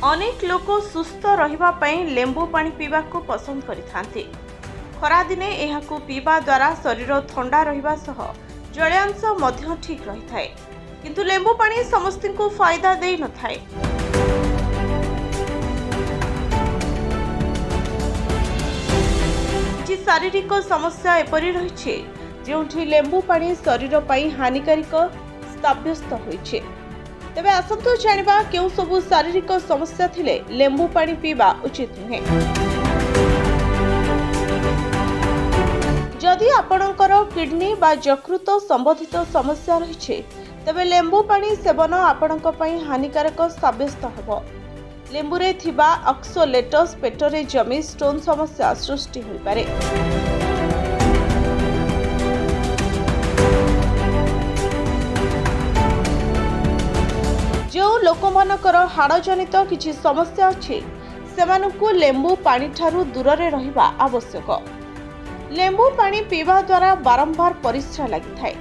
अनेक लोक सुस्थ रहिबा लेंबू पानी पीवा को पसंद करिथांती। खरा दिने एहाकु पीवा द्वारा शरीर ठंडा रहिबा सह जलांश मध्य ठीक रही थाए, किंतु लेंबू पानी समस्तिंकु फायदा देई न थाए। कि शारीरिक समस्या एपरि रहिछे जेउठी लेंबू पानी शरीर पई हानिकारिक साब्यस्त होइछे। तेबे आसंतु जानिबा केउ सबु शारीरिक समस्या थिले लेंबू पानी पीवा उचित नुहे। जदि आपणकर किडनी बा यकृत संबंधित समस्या रहिछे तेबे लेंबू पानी सेवन आपणक पई हानिकारक साब्यस्त हेबो। लेंबुरे थिबा ऑक्सोलेटस पेटरे जमी स्टोन समस्या सृष्टि होई पारे। जो लोकमानकर हाड़ जनित किछि समस्या अछि सेमानकु लेंबू पानी ठारू दूर रे रहिबा आवश्यक। लेंबू पानी पीवा द्वारा बारंबार परिस्रा लागि थाए।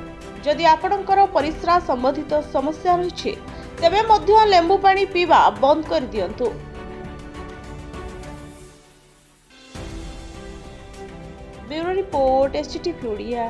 जदि आपणकर परिस्रा संबंधित समस्या रहिछि तेबे मध्य लेंबू पानी पीवा बंद कर दियंतु। Bureau report STT Odia.